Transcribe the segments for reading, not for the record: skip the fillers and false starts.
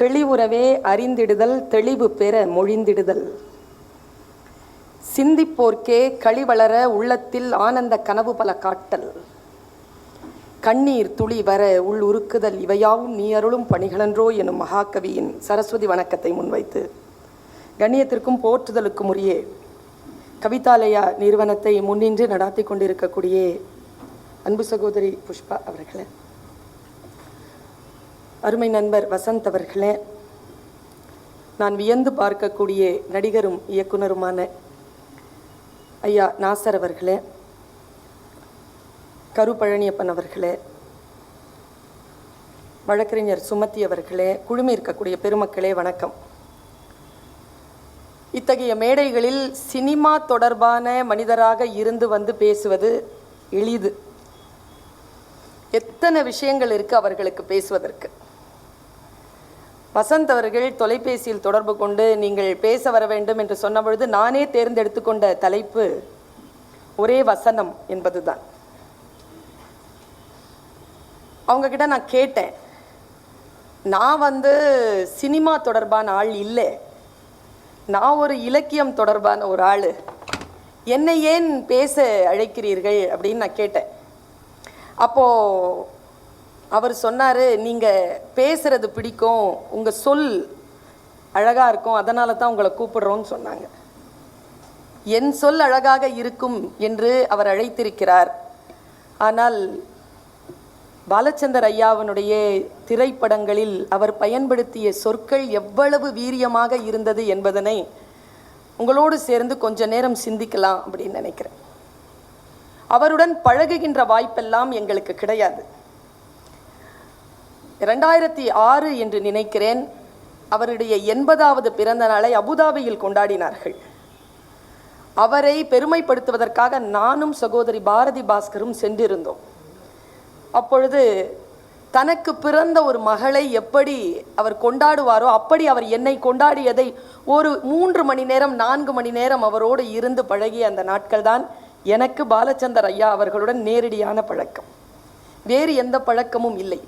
தெளிவுறவே அறிந்திடுதல் தெளிவு பெற மொழிந்திடுதல். சிந்திப்போர்க்கே களிவளர உள்ளத்தில் ஆனந்த கனவு பல காட்டல். கண்ணீர் துளி வர உள் உருக்குதல் இவையாவும் நீ அருளும் பணிகளன்றோ எனும் மகாகவியின் சரஸ்வதி வணக்கத்தை முன்வைத்து கண்ணியத்திற்கும் போற்றுதலுக்கும் உரிய கவிதாலயா நிறுவனத்தை முன்னின்று நடாத்தி கொண்டிருக்கக்கூடிய அன்பு சகோதரி புஷ்பா அவர்களே, அருமை நண்பர் வசந்த் அவர்களே, நான் வியந்து பார்க்கக்கூடிய நடிகரும் இயக்குனருமான ஐயா நாசர் அவர்களே, கரு பழனியப்பன் அவர்களே, வழக்கறிஞர் சுமதி அவர்களே, குழுமி இருக்கக்கூடிய பெருமக்களே வணக்கம். இத்தகைய மேடைகளில் சினிமா தொடர்பான மனிதராக இருந்து வந்து பேசுவது எளிது. எத்தனை விஷயங்கள் இருக்கு அவர்களுக்கு பேசுவதற்கு. வசந்த் அவர்கள் தொலைபேசியில் தொடர்பு கொண்டு நீங்கள் பேச வர வேண்டும் என்று சொன்ன பொழுது நானே தேர்ந்தெடுத்து கொண்ட தலைப்பு ஒரே வசனம் என்பதுதான். அவங்க கிட்ட நான் கேட்டேன், நான் சினிமா தொடர்பான ஆள் இல்லை, நான் ஒரு இலக்கியம் தொடர்பான ஒரு ஆள், என்னை ஏன் பேச அழைக்கிறீர்கள் அப்படின்னு நான் கேட்டேன். அப்போது அவர் சொன்னார், நீங்கள் பேசுகிறது பிடிக்கும், உங்கள் சொல் அழகாக இருக்கும், அதனால தான் உங்களை கூப்பிடுறோன்னு சொன்னாங்க. என் சொல் அழகாக இருக்கும் என்று அவர் அழைத்திருக்கிறார். ஆனால் பாலச்சந்தர் ஐயாவினுடைய திரைப்படங்களில் அவர் பயன்படுத்திய சொற்கள் எவ்வளவு வீரியமாக இருந்தது என்பதனை உங்களோடு சேர்ந்து கொஞ்ச நேரம் சிந்திக்கலாம் அப்படின்னு நினைக்கிறேன். அவருடன் பழகுகின்ற வாய்ப்பெல்லாம் எங்களுக்கு கிடையாது. 2006 என்று நினைக்கிறேன், அவருடைய 80வது பிறந்த நாளை அபுதாபியில் கொண்டாடினார்கள். அவரை பெருமைப்படுத்துவதற்காக நானும் சகோதரி பாரதி பாஸ்கரும் சென்றிருந்தோம். அப்பொழுது தனக்கு பிறந்த ஒரு மகளை எப்படி அவர் கொண்டாடுவாரோ அப்படி அவர் என்னை கொண்டாடியதை ஒரு 3 மணி நேரம் 4 மணி நேரம் அவரோடு இருந்து பழகிய அந்த நாட்கள் தான் எனக்கு பாலச்சந்தர் ஐயா அவர்களுடன் நேரடியான பழக்கம். வேறு எந்த பழக்கமும் இல்லை.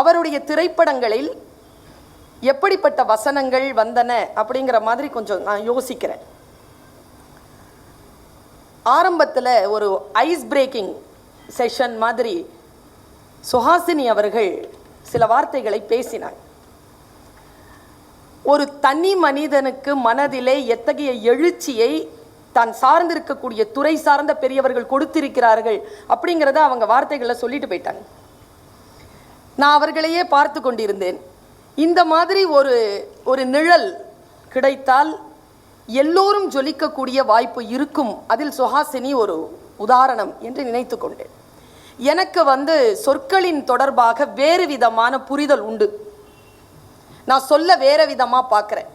அவருடைய திரைப்படங்களில் எப்படிப்பட்ட வசனங்கள் வந்தன அப்படிங்கிற மாதிரி கொஞ்சம் நான் யோசிக்கிறேன். ஆரம்பத்தில் ஒரு ஐஸ் பிரேக்கிங் செஷன் மாதிரி சுஹாசினி அவர்கள் சில வார்த்தைகளை பேசினார். ஒரு தனி மனிதனுக்கு மனதிலே எத்தகைய எழுச்சியை தான் சார்ந்திருக்கக்கூடிய துறை சார்ந்த பெரியவர்கள் கொடுத்திருக்கிறார்கள் அப்படிங்கிறத அவங்க வார்த்தைகளை சொல்லிட்டு போயிட்டாங்க. நான் அவர்களையே பார்த்து கொண்டிருந்தேன். இந்த மாதிரி ஒரு நிழல் கிடைத்தால் எல்லோரும் ஜொலிக்கக்கூடிய வாய்ப்பு இருக்கும். அதில் சுஹாசினி ஒரு உதாரணம் என்று நினைத்து கொண்டேன். எனக்கு சொற்களின் தொடர்பாக வேறு விதமான புரிதல் உண்டு. நான் சொல்ல வேற விதமாக பார்க்குறேன்.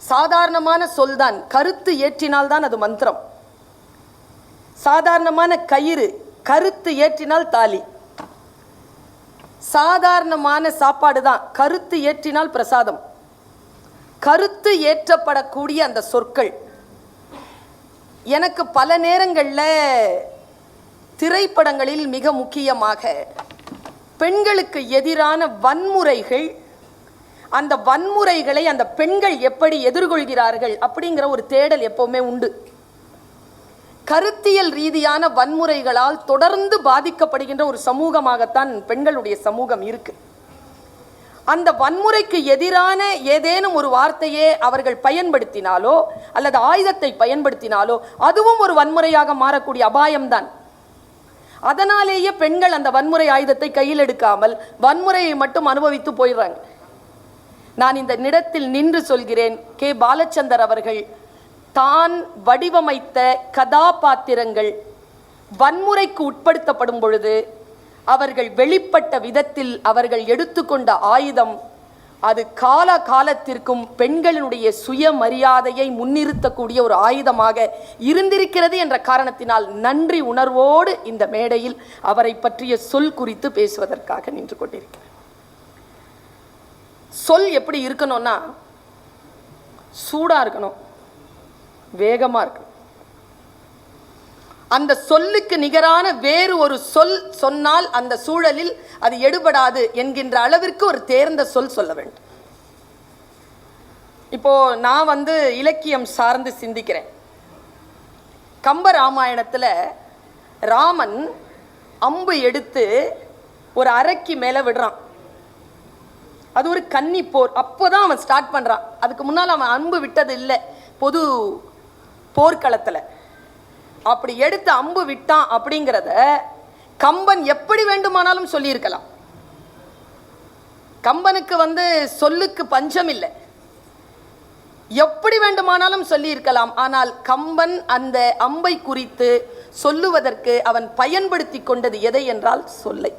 சாதாரணமான சொல் தான், கருத்து ஏற்றினால்தான் அது மந்திரம். சாதாரணமான கயிறு, கருத்து ஏற்றினால் தாலி. சாதாரணமான சாப்பாடு தான், கருத்து ஏற்றினால் பிரசாதம். கருத்து ஏற்றப்படக்கூடிய அந்த சொற்கள் எனக்கு பல நேரங்களில் திரைப்படங்களில் மிக முக்கியமாக பெண்களுக்கு எதிரான வன்முறைகள், அந்த வன்முறைகளை அந்த பெண்கள் எப்படி எதிர்கொள்கிறார்கள் அப்படிங்கிற ஒரு தேடல் எப்பவுமே உண்டு. கருத்தியல் ரீதியான வன்முறைகளால் தொடர்ந்து பாதிக்கப்படுகின்ற ஒரு சமூகமாகத்தான் பெண்களுடைய சமூகம் இருக்கு. அந்த வன்முறைக்கு எதிரான ஏதேனும் ஒரு வார்த்தையே அவர்கள் பயன்படுத்தினாலோ அல்லது ஆயுதத்தை பயன்படுத்தினாலோ அதுவும் ஒரு வன்முறையாக மாறக்கூடிய அபாயம்தான். அதனாலேயே பெண்கள் அந்த வன்முறை ஆயுதத்தை கையில் எடுக்காமல் வன்முறையை மட்டும் அனுபவித்து போயிடுறாங்க. நான் இந்த இடத்தில் நின்று சொல்கிறேன், கே பாலச்சந்தர் அவர்கள் தான் வடிவமைத்த கதாபாத்திரங்கள் வன்முறைக்கு உட்படுத்தப்படும் பொழுது அவர்கள் வெளிப்பட்ட விதத்தில் அவர்கள் எடுத்துக்கொண்ட ஆயுதம் அது கால காலத்திற்கும் பெண்களினுடைய சுயமரியாதையை முன்னிறுத்தக்கூடிய ஒரு ஆயுதமாக இருந்திருக்கிறது என்ற காரணத்தினால் நன்றி உணர்வோடு இந்த மேடையில் அவரை பற்றிய சொல் குறித்து பேசுவதற்காக நின்று கொண்டிருக்கிறேன். சொல் எப்படி இருக்கணும்னா, சூடாக இருக்கணும், வேகமாக இருக்கணும். அந்த சொல்லுக்கு நிகரான வேறு ஒரு சொல் சொன்னால் அந்த சூழலில் அது எடுபடாது என்கின்ற அளவிற்கு ஒரு தேர்ந்த சொல் சொல்ல வேண்டும். இப்போ நான் வந்து இலக்கியம் சார்ந்து சிந்திக்கிறேன். கம்ப ராமாயணத்தில் ராமன் அம்பு எடுத்து ஒரு அரைக்கு மேலே விடுறான். அது ஒரு கன்னி போர். அப்போதான் அவன் ஸ்டார்ட் பண்ணுறான். அதுக்கு முன்னால் அவன் அம்பு விட்டது இல்லை பொது போர்க்களத்தில். அப்படி எடுத்து அம்பு விட்டான் அப்படிங்கிறத கம்பன் எப்படி வேண்டுமானாலும் சொல்லியிருக்கலாம். கம்பனுக்கு வந்து சொல்லுக்கு பஞ்சம் இல்லை, எப்படி வேண்டுமானாலும் சொல்லியிருக்கலாம். ஆனால் கம்பன் அந்த அம்பை குறித்து சொல்லுவதற்கு அவன் பயன்படுத்தி கொண்டது எதை என்றால் சொல்லை.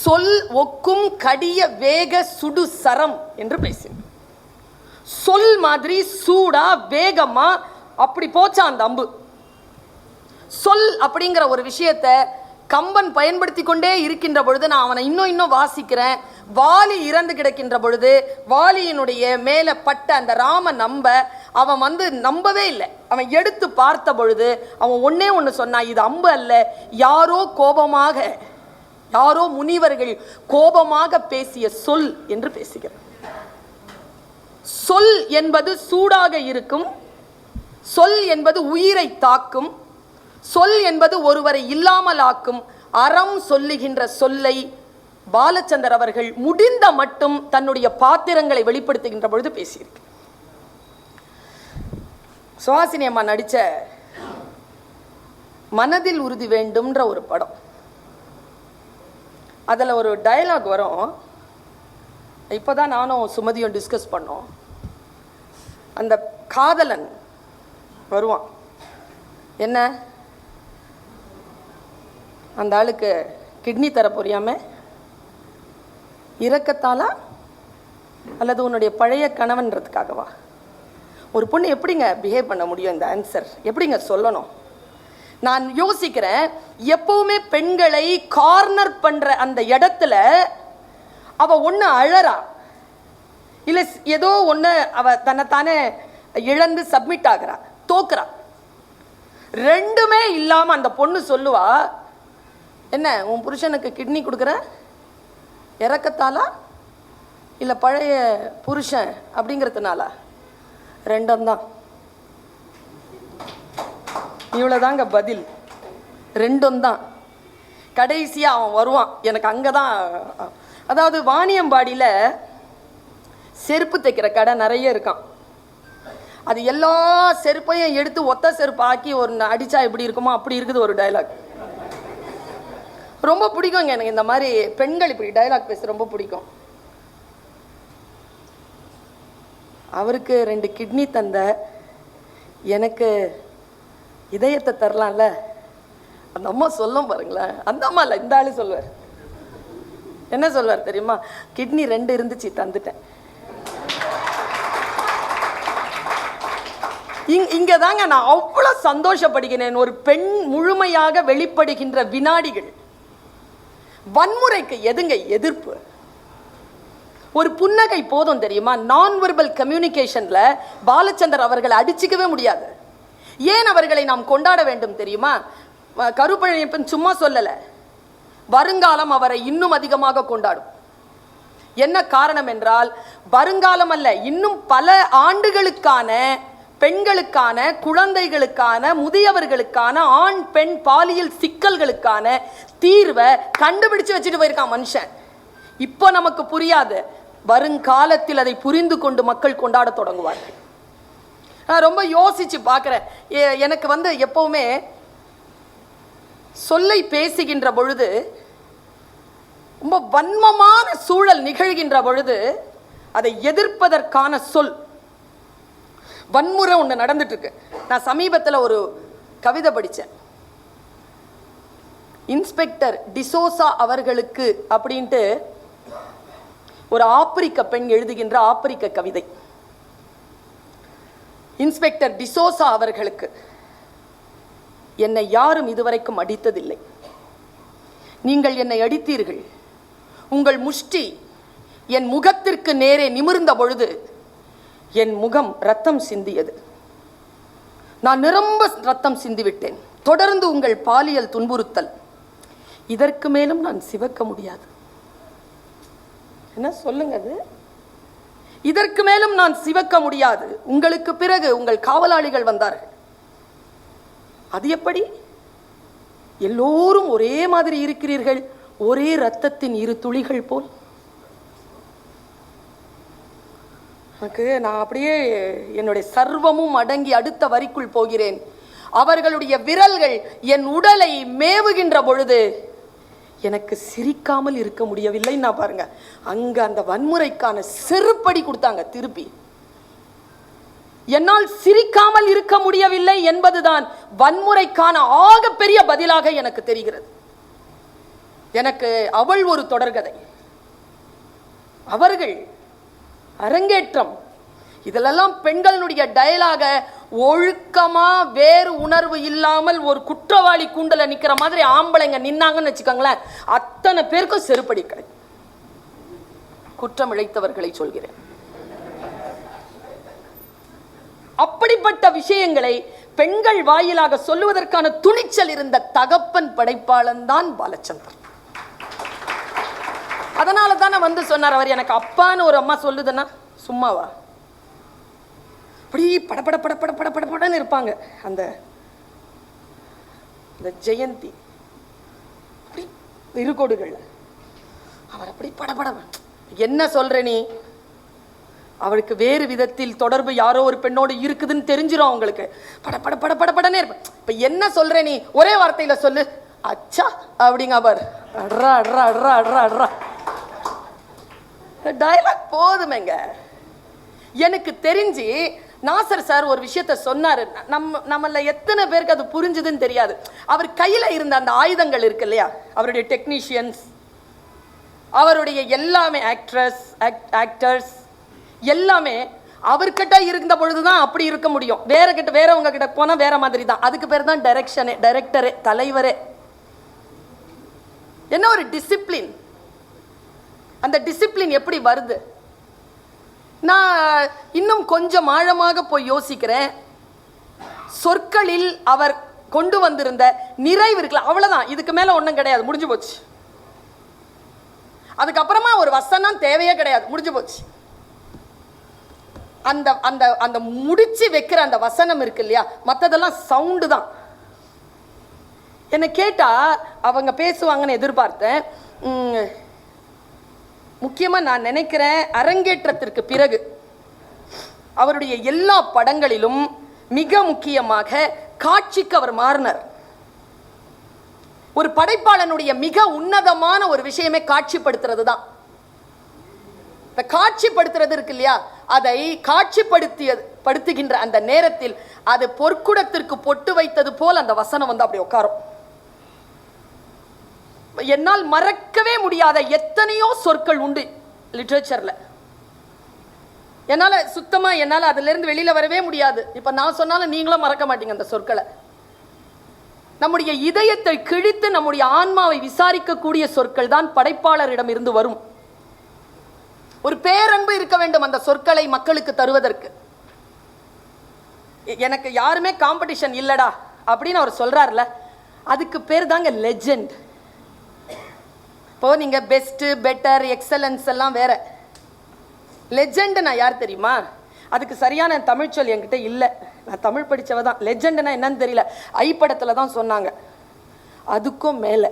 சொல் ஒக்கும் கடிய வேக சுடு சரம் என்று பேசினான். சொல் மாதிரி சூடா வேகமா அப்படி போச்சா அந்த அம்பு. சொல் அப்படிங்கிற ஒரு விஷயத்தை கம்பன் பயன்படுத்தி கொண்டே இருக்கின்ற பொழுது நான் அவனை இன்னும் வாசிக்கிறேன். வாலி இறந்து கிடக்கின்ற பொழுது வாலியினுடைய மேலே பட்ட அந்த ராம அவன் வந்து நம்பவே இல்லை. அவன் எடுத்து பார்த்த பொழுது அவன் ஒன்று சொன்னான், இது அம்பு அல்ல, யாரோ கோபமாக, யாரோ முனிவர்கள் கோபமாக பேசிய சொல் என்று பேசுகிறான். சொல் என்பது சூடாக இருக்கும், சொல் என்பது உயிரை தாக்கும், சொல் என்பது ஒருவரை இல்லாமல் ஆக்கும். அறம் சொல்லுகின்ற சொல்லை பாலச்சந்தர் அவர்கள் முடிந்த மட்டும் தன்னுடைய பாத்திரங்களை வெளிப்படுத்துகின்ற பொழுது பேசியிருக்கு. சுஹாசினி அம்மா நடித்த மனதில் உறுதி வேண்டும்ன்ற ஒரு படம், அதில் ஒரு டயலாக் வரும். இப்போதான் நானும் சுமதியும் டிஸ்கஸ் பண்ணோம். அந்த காதலன் வருவான், என்ன அந்த ஆளுக்கு கிட்னி தர புரியாம இரக்கத்தாலா அல்லது உன்னுடைய பழைய கணவன்றதுக்காகவா? ஒரு பொண்ணு எப்படிங்க பிஹேவ் பண்ண முடியும்? இந்த ஆன்சர் எப்படிங்க சொல்லணும்? நான் யோசிக்கிறேன், எப்பவுமே பெண்களை கார்னர் பண்ற அந்த இடத்துல அவ ஒன்று அழறா, இல்லை ஏதோ ஒன்று அவ தன்னைத்தானே இழந்து சப்மிட் ஆகிறா, தோக்குறா. ரெண்டுமே இல்லாமல் அந்த பொண்ணு சொல்லுவா, என்ன உன் புருஷனுக்கு கிட்னி கொடுக்குற இறக்கத்தாலா இல்லை பழைய புருஷன் அப்படிங்கிறதுனால? ரெண்டும் தான். இவ்வளோதாங்க பதில், ரெண்டும் தான். கடைசியாக அவன் வருவான். எனக்கு அங்கே தான், அதாவது வாணியம்பாடியில் செருப்பு தைக்கிற கடை நிறைய இருக்கான். அது எல்லா செருப்பையும் எடுத்து ஒத்த செருப்பு ஆக்கி ஒரு அடித்தா எப்படி இருக்குமோ அப்படி இருக்குது ஒரு டைலாக். ரொம்ப பிடிக்குங்க எனக்கு இந்த மாதிரி பெண்கள் இப்படி டைலாக் பேச ரொம்ப பிடிக்கும். அவருக்கு 2 கிட்னி தந்த எனக்கு இதயத்தை தரலாம்ல, அந்த அம்மா சொல்லும் பாருங்களேன். அந்த அம்மா இல்லை, இந்த ஆளு சொல்வார். என்ன சொல்வார் தெரியுமா? கிட்னி 2 இருந்துச்சு, தந்துட்டேன். இங்கே தாங்க நான் அவ்வளோ சந்தோஷப்படுகிறேன். ஒரு பெண் முழுமையாக வெளிப்படுகின்ற வினாடிகள். வன்முறைக்கு எதுங்க எதிர்ப்பு? ஒரு புன்னகை போதும் தெரியுமா? நான் வெர்பல் கம்யூனிகேஷன்ல பாலச்சந்தர் அவர்களை அடிச்சுக்கவே முடியாது. ஏன் அவர்களை நாம் கொண்டாட வேண்டும் தெரியுமா? கருப்பழனியப்பன் சும்மா சொல்லலை, வருங்காலம் அவரை இன்னும் அதிகமாக கொண்டாடும். என்ன காரணம் என்றால், வருங்காலம் அல்ல, இன்னும் பல ஆண்டுகளுக்கான பெண்களுக்கான, குழந்தைகளுக்கான, முதியவர்களுக்கான, ஆண் பெண் பாலியல் சிக்கல்களுக்கான தீர்வை கண்டுபிடிச்சு வச்சுட்டு போயிருக்கான் மனுஷன். இப்போ நமக்கு புரியாது, வருங்காலத்தில் அதை புரிந்து கொண்டு மக்கள் கொண்டாட தொடங்குவார்கள். நான் ரொம்ப யோசிச்சு பார்க்குறேன். எனக்கு வந்து எப்பவுமே சொல்லை பேசுகின்ற பொழுது, ரொம்ப வன்மமான சூழல் நிகழ்கின்ற பொழுது அதை எதிர்ப்பதற்கான சொல், வன்முறை ஒன்று நடந்துட்டு இருக்கு. நான் சமீபத்தில் ஒரு கவிதை படித்தேன். இன்ஸ்பெக்டர் டிசோசா அவர்களுக்கு அப்படின்ட்டு ஒரு ஆப்பிரிக்க பெண் எழுதுகின்ற ஆப்பிரிக்க கவிதை. இன்ஸ்பெக்டர் டிசோசா அவர்களுக்கு, என்னை யாரும் இதுவரைக்கும் அடித்ததில்லை, நீங்கள் என்னை அடித்தீர்கள். உங்கள் முஷ்டி என் முகத்திற்கு நேரே நிமிர்ந்த பொழுது என் முகம் ரத்தம் சிந்தியது. நான் நிரம்ப ரத்தம் சிந்திவிட்டேன். தொடர்ந்து உங்கள் பாலியல் துன்புறுத்தல், இதற்கு மேலும் நான் சிவக்க முடியாது. என்ன சொல்லுங்க அது? இதற்கு மேலும் நான் சிவக்க முடியாது. உங்களுக்கு பிறகு உங்கள் காவலாளிகள் வந்தார்கள். அது எப்படி? எல்லோரும் ஒரே மாதிரி இருக்கிறீர்கள், ஒரே இரத்தத்தின் இரு துளிகள் போல். நான் அப்படியே என்னுடைய சர்வமும் அடங்கி அடுத்த வரிக்குள் போகிறேன். அவர்களுடைய விரல்கள் என் உடலை மேவுகின்ற பொழுது எனக்கு சிரிக்காமல் இருக்க முடியவில்லை. நான் பாருங்க, அங்க அந்த வன்முறைக்கான செருப்படி கொடுத்தாங்க திருப்பி. என்னால் சிரிக்காமல் இருக்க முடியவில்லை என்பதுதான் வன்முறைக்கான ஆகப்பெரிய பதிலாக எனக்கு தெரிகிறது. எனக்கு அவள் ஒரு தொடர்கதை, அவர்கள் அரங்கேற்றம், இதிலெல்லாம் பெண்களுடைய டயலாக ஒழுக்கமா வேறு உணர்வு இல்லாமல் ஒரு குற்றவாளி கூண்டல நிக்கிற மாதிரி ஆம்பளைங்க நின்னாங்கன்னு வச்சுக்கோங்களேன், அத்தனை பேருக்கும் செருப்படி கிடைக்கும். குற்றம் இழைத்தவர்களை சொல்கிறேன். அப்படிப்பட்ட விஷயங்களை பெண்கள் வாயிலாக சொல்லுவதற்கான துணிச்சல் இருந்த தகப்பன் படைப்பாளன் தான் பாலச்சந்தர். அதனால தான் வந்து சொன்னார், அவர் எனக்கு அப்பான்னு ஒரு அம்மா சொல்லுதுன்னா சும்மாவா? அப்படி படப்பட படப்பட படப்படன்னு இருப்பாங்க. அந்த ஜெயந்தி அப்படி இருகோடுகள், அவர் அப்படி படப்பட. என்ன சொல்ற நீ? அவளுக்கு வேறு விதத்தில் தொடர்பு யாரோ ஒரு பெண்ணோடு இருக்குதுன்னு தெரிஞ்சிடும் அவங்களுக்கு. படப்பட படப்படப்படனே இருப்பேன். இப்ப என்ன சொல்ற நீ? ஒரே வார்த்தையில சொல்லு, அச்சா அப்படிங்க. அவர் அட்ரா அட்ரா அட்ரா அட்ரா அட்ரா டயலாக் போதுமேங்க. எனக்கு தெரிஞ்சு நாசர் சார் ஒரு விஷயத்த சொன்னாரு, நம்மள எத்தனை பேருக்கு அது புரிஞ்சுதுன்னு தெரியாது. அவர் கையில இருந்த அந்த ஆயுதங்கள் இருக்கு இல்லையா, அவருடைய டெக்னீஷியன்ஸ், அவருடைய எல்லாமே ஆக்டர்ஸ் எல்லாமே அவர்கிட்ட இருந்த பொழுதுதான் அப்படி இருக்க முடியும். வேறவங்க கிட்ட போனா வேற மாதிரி தான். அதுக்கு பேர் தான் டைரக்டரே, தலைவரே. என்ன ஒரு டிசிப்ளின்! அந்த டிசிப்ளின் எப்படி வருது? நான் இன்னும் கொஞ்சம் ஆழமாக போய் யோசிக்கிறேன். சொற்களில் அவர் கொண்டு வந்திருந்த நிறைவு இருக்குல்ல, அவ்வளவுதான். இதுக்கு மேல ஒன்றும் கிடையாது, முடிஞ்சு போச்சு. அதுக்கப்புறமா ஒரு வசனம் தேவையே கிடையாது, முடிஞ்சு போச்சு. அந்த அந்த அந்த முடிச்சு வைக்கிற அந்த வசனம் இருக்கு இல்லையா, மற்றதெல்லாம் சவுண்டு தான். என்னை கேட்டா அவங்க பேசுவாங்கன்னு எதிர்பார்த்தேன். முக்கியமாக நான் நினைக்கிறேன், அரங்கேற்றத்திற்கு பிறகு அவருடைய எல்லா படங்களிலும் மிக முக்கியமாக காட்சிக்கு அவர் மாறினார். ஒரு படைப்பாளனுடைய மிக உன்னதமான ஒரு விஷயமே காட்சிப்படுத்துறது தான். இந்த காட்சிப்படுத்துறது இருக்கு இல்லையா, அதை காட்சிப்படுத்துகின்ற அந்த நேரத்தில் அது பொற்குடத்திற்கு பொட்டு வைத்தது போல் அந்த வசனம் வந்து அப்படி உட்காரும். என்னால் மறக்கவே முடியாத எத்தனையோ சொற்கள் உண்டு லிட்ரேச்சர்ல. என்னால் அதுல இருந்து வெளியில வரவே முடியாது. இப்ப நான் சொன்னாலும் நீங்களும் மறக்க மாட்டீங்க அந்த சொற்களை. நம்முடைய இதயத்தை கிழித்து நம்முடைய ஆன்மாவை விசாரிக்கக்கூடிய சொற்கள் தான் படைப்பாளரிடம் இருந்து வரும். ஒரு பேரன்பு இருக்க வேண்டும் அந்த சொற்களை மக்களுக்கு தருவதற்கு. எனக்கு யாருமே காம்படிஷன் இல்லடா அப்படின்னு அவர் சொல்றாருல, அதுக்கு பேர் தாங்க லெஜெண்ட். இப்போ நீங்க பெஸ்ட், பெட்டர், எக்ஸலன்ஸ் எல்லாம் வேற. லெஜெண்ட்னா யார் தெரியுமா? அதுக்கு சரியான தமிழ் சொல் என்கிட்ட இல்லை. நான் தமிழ் படித்தவ தான். லெஜெண்ட்னா என்னன்னு தெரியல, ஐப்படத்தில் தான் சொன்னாங்க. அதுக்கும் மேலே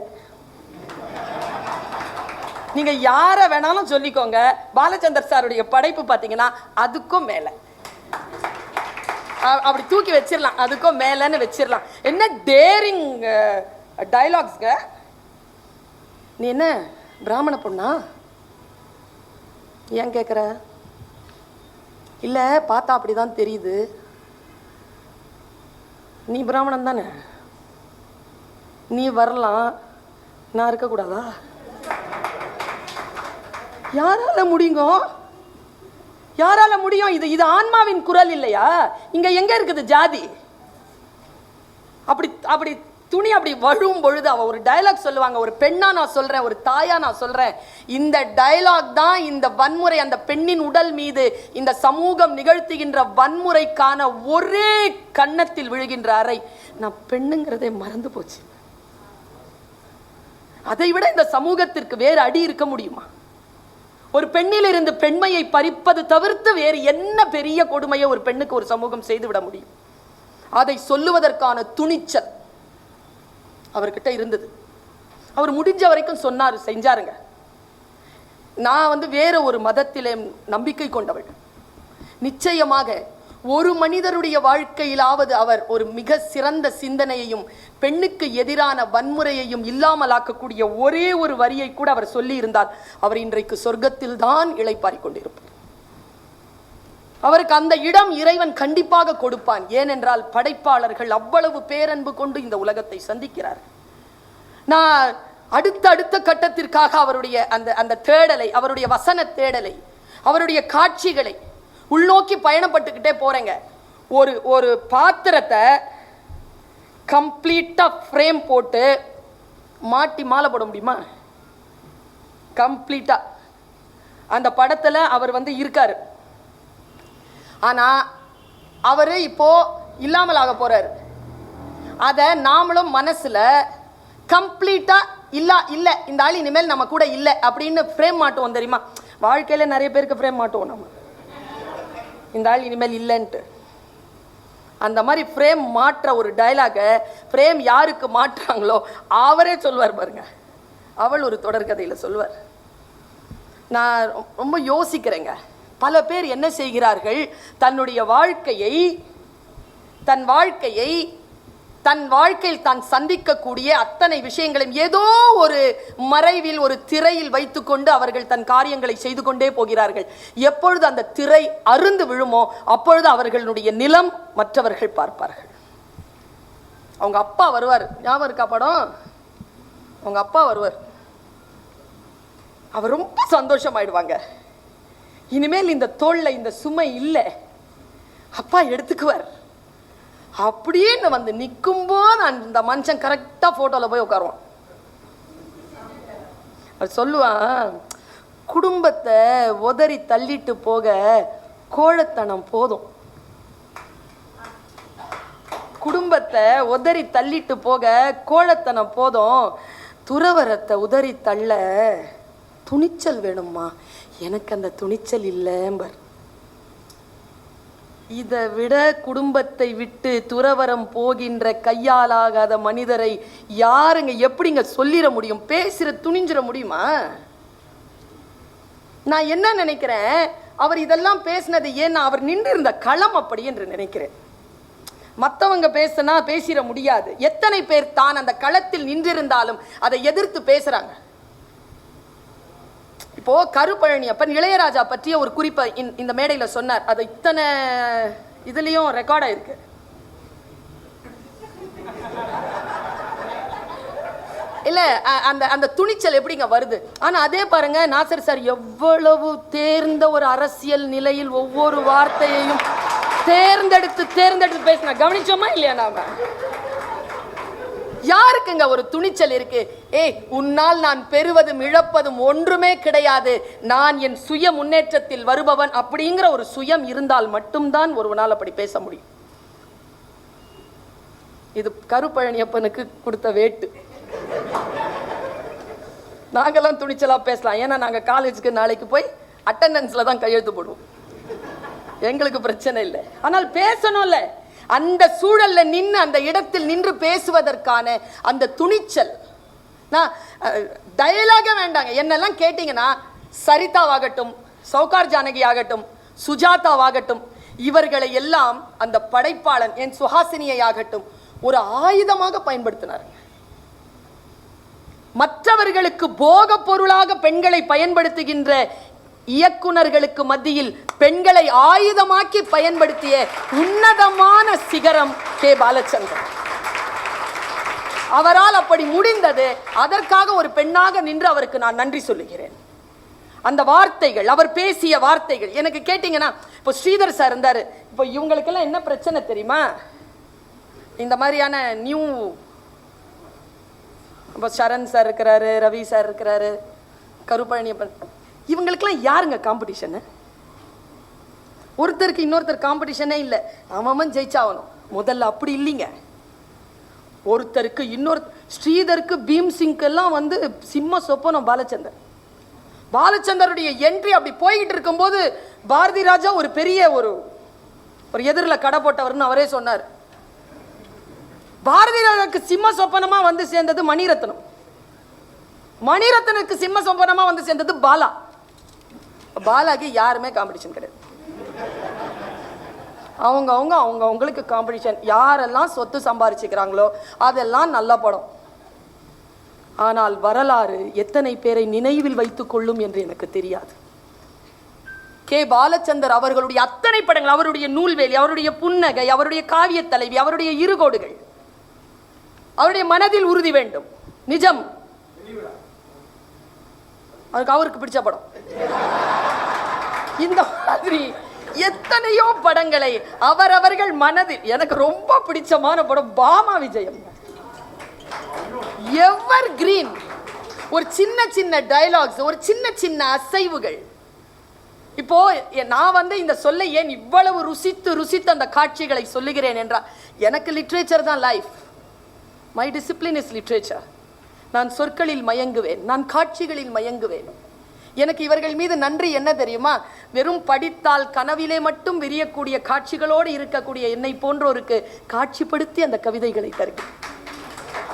நீங்க யாரை வேணாலும் சொல்லிக்கோங்க, பாலச்சந்தர் சாருடைய படைப்பு பார்த்தீங்கன்னா அதுக்கும் மேலே அப்படி தூக்கி வச்சிடலாம், அதுக்கும் மேலேன்னு வச்சிடலாம். என்ன டேரிங் டயலாக்ஸ்ங்க! நீ என்ன பிராமண பொண்ணா? ஏன் கேட்குற? இல்லை, பார்த்தா அப்படிதான் தெரியுது. நீ பிராமணன் தானே, நீ வரலாம், நான் இருக்கக்கூடாதா? யாரால முடியுங்க? யாரால முடியும்? இது ஆன்மாவின் குரல் இல்லையா? இங்க எங்க இருக்குது ஜாதி? அப்படி துணி அப்படி வழும் பொழுது அவ ஒரு டயலாக் சொல்லுவாங்க. ஒரு பெண்ணா நான் சொல்றேன், ஒரு தாயா நான் சொல்றேன், இந்த டயலாக் தான் இந்த வன்முறை, அந்த பெண்ணின் உடல் மீது இந்த சமூகம் நிகழ்த்துகின்ற வன்முறைக்கான ஒரே கன்னத்தில் விழுகின்ற அறை. நான் பெண்ணுங்கிறதே மறந்து போச்சு. அதை விட இந்த சமூகத்திற்கு வேறு அடி இருக்க முடியுமா? ஒரு பெண்ணில் இருந்து பெண்மையை பறிப்பது தவிர்த்து வேறு என்ன பெரிய கொடுமையை ஒரு பெண்ணுக்கு ஒரு சமூகம் செய்துவிட முடியும்? அதை சொல்லுவதற்கான துணிச்சல் அவர்கிட்ட இருந்தது. அவர் முடிஞ்ச வரைக்கும் சொன்னார், செஞ்சாருங்க. நான் வேற ஒரு மதத்திலே நம்பிக்கை கொண்டவள். நிச்சயமாக ஒரு மனிதருடைய வாழ்க்கையிலாவது அவர் ஒரு மிக சிறந்த சிந்தனையையும் பெண்ணுக்கு எதிரான வன்முறையையும் இல்லாமலாக்கக்கூடிய ஒரே ஒரு வரியை கூட அவர் சொல்லி இருந்தால் அவர் இன்றைக்கு சொர்க்கத்தில் தான் இளைப்பாறிக் கொண்டிருப்பார். அவருக்கு அந்த இடம் இறைவன் கண்டிப்பாக கொடுப்பான். ஏனென்றால் படைப்பாளர்கள் அவ்வளவு பேரன்பு கொண்டு இந்த உலகத்தை சந்திக்கிறார். நான் அடுத்த கட்டத்திற்காக அவருடைய அந்த தேடலை, அவருடைய வசன தேடலை, அவருடைய காட்சிகளை உள்நோக்கி பயணப்பட்டுக்கிட்டே போறேங்க. ஒரு பாத்திரத்தை கம்ப்ளீட்டா ஃப்ரேம் போட்டு மாட்டி மாலை போட முடியுமா? கம்ப்ளீட்டா அந்த படத்துல அவர் இருக்காரு. ஆனா அவரு இப்போ இல்லாமல் ஆக போறாரு. அத நாமளும் மனசுல கம்ப்ளீட்டா இல்ல இந்த ஆள் இனிமேல் நம்ம கூட இல்லை அப்படின்னு ஃப்ரேம் மாட்டுவோம். தெரியுமா? வாழ்க்கையில நிறைய பேருக்கு ஃப்ரேம் மாட்டுவோம். நம்ம இந்த ஆள் இனிமேல் இல்லைன்ட்டு அந்த மாதிரி ஃப்ரேம் மாற்ற ஒரு டயலாக ஃப்ரேம் யாருக்கு மாற்றாங்களோ அவரே சொல்வார் பாருங்க. அவள் ஒரு தொடர்கதையில சொல்வார். நான் ரொம்ப யோசிக்கிறேங்க. பல பேர் என்ன செய்கிறார்கள், தன்னுடைய வாழ்க்கையை தன் வாழ்க்கையில் தான் சந்திக்கக்கூடிய அத்தனை விஷயங்களையும் ஏதோ ஒரு மறைவில், ஒரு திரையில் வைத்துக்கொண்டு அவர்கள் தன் காரியங்களை செய்து கொண்டே போகிறார்கள். எப்பொழுது அந்த திரை அருந்து விழுமோ அப்பொழுது அவர்களுடைய நிலம் மற்றவர்கள் பார்ப்பார்கள். அவங்க அப்பா வருவார், ஞாபகம் இருக்கா படம்? அவங்க அப்பா வருவார், அவர் ரொம்ப சந்தோஷமாயிடுவாங்க. இனிமேல் இந்த தோல்ல இந்த சுமை இல்லை, அப்பா எடுத்துக்குவார். அப்படின்னு நிற்கும்போது அந்த மனுஷன் கரெக்டா போட்டோல போய் உட்காருவான். அது சொல்லுவான், குடும்பத்தை உதறி தள்ளிட்டு போக கோழத்தனம் போதும், குடும்பத்தை உதறி தள்ளிட்டு போக கோழத்தனம் போதும், துறவரத்தை உதறி தள்ள துணிச்சல் வேணுமா? எனக்கு அந்த துணிச்சல் இல்லைம்பர். இதை விட குடும்பத்தை விட்டு துறவரம் போகின்ற கையாலாகாத மனிதரை யாருங்க எப்படிங்க சொல்லிட முடியும்? பேசுற துணிஞ்சிட முடியுமா? நான் என்ன நினைக்கிறேன், அவர் இதெல்லாம் பேசினது ஏன்னா அவர் நின்று இருந்த களம் அப்படி என்று நினைக்கிறேன். மற்றவங்க பேசினா பேசிட முடியாது. எத்தனை பேர் தான் அந்த களத்தில் நின்றிருந்தாலும் அதை எதிர்த்து பேசுறாங்க. இப்போ கருப்பழனியப்பன் இளையராஜா பற்றிய ஒரு குறிப்பை இந்த மேடையில சொன்னார். அது இத்தனை இதுலயும் ரெக்கார்ட் ஆயிருக்கு. இல்ல அந்த துணிச்சல் எப்படிங்க வருது? ஆனா அதே பாருங்க, நாசர் சார் எவ்வளவு தேர்ந்த ஒரு அரசியல் நிலையில் ஒவ்வொரு வார்த்தையையும் தேர்ந்தெடுத்து பேசினா கவனிச்சோமா இல்லையா? நாம யாருக்குங்க ஒரு துணிச்சல் இருக்கு? உன்னால் நான் பெறுவதும் இழப்பதும் ஒன்றுமே கிடையாது, நான் என் சுய முன்னேற்றத்தில் வருபவன் அப்படிங்கிற ஒரு சுயம் இருந்தால் மட்டும்தான் ஒருவனால் அப்படி பேச முடியும். இது கருப்பழனியப்பனுக்கு கொடுத்த வேட்டு. நாங்கெல்லாம் துணிச்சலா பேசலாம். ஏன்னா நாங்க காலேஜுக்கு நாளைக்கு போய் அட்டெண்டன்ஸ்ல தான் கையெழுத்து போடுவோம், எங்களுக்கு பிரச்சனை இல்லை. ஆனால் பேசணும்ல, அந்த சூழல்ல நின்று அந்த இடத்தில் நின்று பேசுவதற்கான அந்த துணிச்சல். நான் டயலாக வேண்டாங்க. என்னெல்லாம் கேட்டீங்கன்னா சரிதாவாகட்டும், சௌகார் ஜானகி ஆகட்டும், சுஜாதாவாகட்டும், இவர்களை எல்லாம் அந்த படைப்பாளன் என் சுஹாசினியை ஆகட்டும் ஒரு ஆயுதமாக பயன்படுத்தினார். மற்றவர்களுக்கு போக பொருளாக பெண்களை பயன்படுத்துகின்ற இயக்குனர்களுக்கு மத்தியில் பெண்களை ஆயுதமாக்கி பயன்படுத்திய உன்னதமான சிகரம் கே. பாலச்சந்திரன். அவரால் அப்படி முடிந்தது. அதற்காக ஒரு பெண்ணாக நின்று அவருக்கு நான் நன்றி சொல்லுகிறேன். அந்த வார்த்தைகள், அவர் பேசிய வார்த்தைகள் எனக்கு கேட்டீங்கன்னா, இப்போ ஸ்ரீதர் சார் இருந்தாரு. இப்போ இவங்களுக்கெல்லாம் என்ன பிரச்சனை தெரியுமா? இந்த மாதிரியான நியூ, இப்போ சரண் சார் இருக்கிறாரு, ரவி சார் இருக்கிறாரு, கருப்பழனியப்பன், இவங்களுக்கெல்லாம் யாருங்க காம்படிஷனு? ஒருத்தருக்கு இன்னொருத்தர் காம்படிஷனே இல்லை, அவன் ஜெயிச்சாகணும். முதல்ல அப்படி இல்லைங்க. ஒருத்தருக்கு இன்னொரு, ஸ்ரீதருக்கு பீம் சிங்கெல்லாம் சிம்ம சொப்பனம் பாலச்சந்தர், பாலச்சந்தருடைய என்ட்ரி அப்படி போய்கிட்டு இருக்கும்போது பாரதி ராஜா ஒரு பெரிய ஒரு எதிரில் கடை போட்டவர்னு அவரே சொன்னார். பாரதி ராஜாவுக்கு சிம்ம சொப்பனமா வந்து சேர்ந்தது மணிரத்னம், மணிரத்னுக்கு சிம்ம சொப்பனமா வந்து சேர்ந்தது பாலா. பாலாக்கு யாருமே காம்படிஷன் கிடையாது. அவங்களுக்கு காம்படிஷன். யாரெல்லாம் சொத்து சம்பாரிச்சுக்கிறாங்களோ அதெல்லாம் நல்ல படம். ஆனால் வரலாறு எத்தனை பேரை நினைவில் வைத்துக் கொள்ளும் என்று எனக்கு தெரியாது. கே பாலச்சந்தர் அவர்களுடைய அத்தனை படங்கள், அவருடைய நூல்வேலி, அவருடைய புன்னகை, அவருடைய காவிய தலைவி, அவருடைய இருகோடுகள், அவருடைய மனதில் உறுதி வேண்டும், நிஜம், அவருக்கு பிடிச்ச படம், இந்த மாதிரி எத்தனையோ படங்களை அவரவர்கள் மனதில். எனக்கு ரொம்ப பிடிச்சமான படம் பாமா விஜயம், எவர் கிரீன். ஒரு சின்ன சின்ன டயலாக்ஸ், ஒரு சின்ன சின்ன அசைவுகள். இப்போ நான் வந்து இந்த சொல்லை ஏன் இவ்வளவு ருசித்து அந்த காட்சிகளை சொல்லுகிறேன் என்றால், எனக்கு லிட்ரேச்சர் தான் life. My discipline is literature. நான் சொற்களில் மயங்குவேன், நான் காட்சிகளில் மயங்குவேன். எனக்கு இவர்கள் மீது நன்றி என்ன தெரியுமா? வெறும் படித்தால் கனவிலே மட்டும் விரியக்கூடிய காட்சிகளோடு இருக்கக்கூடிய என்னை போன்றோருக்கு காட்சிப்படுத்தி அந்த கவிதைகளை தருகிறேன்.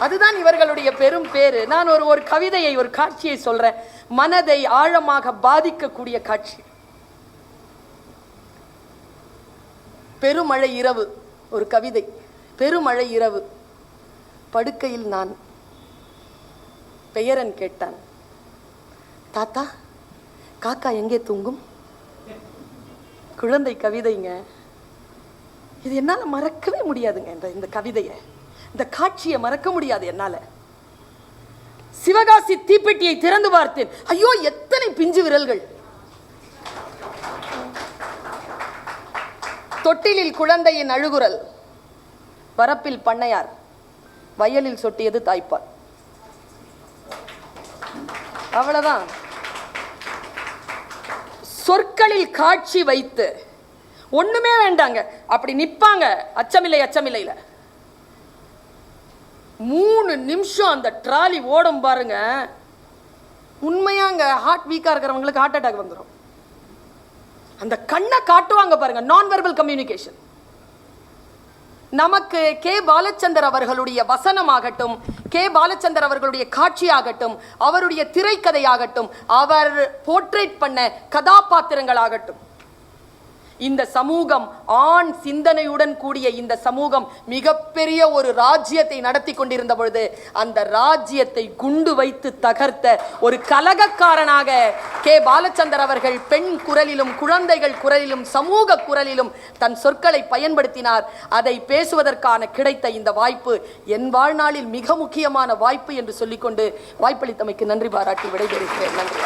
அதுதான் இவர்களுடைய பெரும் பேரு. நான் ஒரு கவிதையை, ஒரு காட்சியை சொல்றேன், மனதை ஆழமாக பாதிக்கக்கூடிய காட்சி. பெருமழை இரவு, ஒரு கவிதை. பெருமழை இரவு, படுக்கையில் நான். பெயரன் கேட்டான், தாத்தா காக்கா எங்கே தூங்கும்? குழந்தை கவிதைங்க. இது என்னால் மறக்கவே முடியாதுங்க. இந்த கவிதையை, இந்த காட்சியை மறக்க முடியாது என்னால. சிவகாசி தீப்பெட்டியை திறந்து பார்த்தேன். ஐயோ, எத்தனை பிஞ்சு விரல்கள். தொட்டிலில் குழந்தையின் அழுகுரல், வரப்பில் பண்ணையார், வயலில் சொட்டியது தாய்ப்பால். அவ்வளவுதான். சொற்களில் காட்சி வைத்து ஒண்ணுமே வேண்டாங்க, அப்படி நிப்பாங்க. அச்சமில்லையில 3 நிமிஷம் அந்த ட்ராலி ஓடும் பாருங்க. உண்மையாங்க, ஹார்ட் வீக்கா இருக்கிறவங்களுக்கு ஹார்ட் அட்டாக் வந்துடும். அந்த கண்ணை காட்டுவாங்க பாருங்க, நான் வெர்பல் கம்யூனிகேஷன். நமக்கு கே பாலச்சந்தர் அவர்களுடைய வசனமாகட்டும், கே பாலச்சந்தர் அவர்களுடைய காட்சியாகட்டும், அவருடைய திரைக்கதையாகட்டும், அவர் போர்ட்ரேட் பண்ண கதாபாத்திரங்களாகட்டும், இந்த சமூகம், ஆண் சிந்தனையுடன் கூடிய இந்த சமூகம் மிகப்பெரிய ஒரு ராஜ்யத்தை நடத்தி கொண்டிருந்த பொழுது அந்த ராஜ்யத்தை குண்டு வைத்து தகர்த்த ஒரு கலகக்காரனாக கே பாலச்சந்தர் அவர்கள் பெண் குரலிலும், குழந்தைகள் குரலிலும், சமூக குரலிலும் தன் சொற்களை பயன்படுத்தினார். அதை பேசுவதற்கான கிடைத்த இந்த வாய்ப்பு என் வாழ்நாளில் மிக முக்கியமான வாய்ப்பு என்று சொல்லிக்கொண்டு வாய்ப்பளித்தமைக்கு நன்றி பாராட்டி விடைபெறுகிறேன். நன்றி.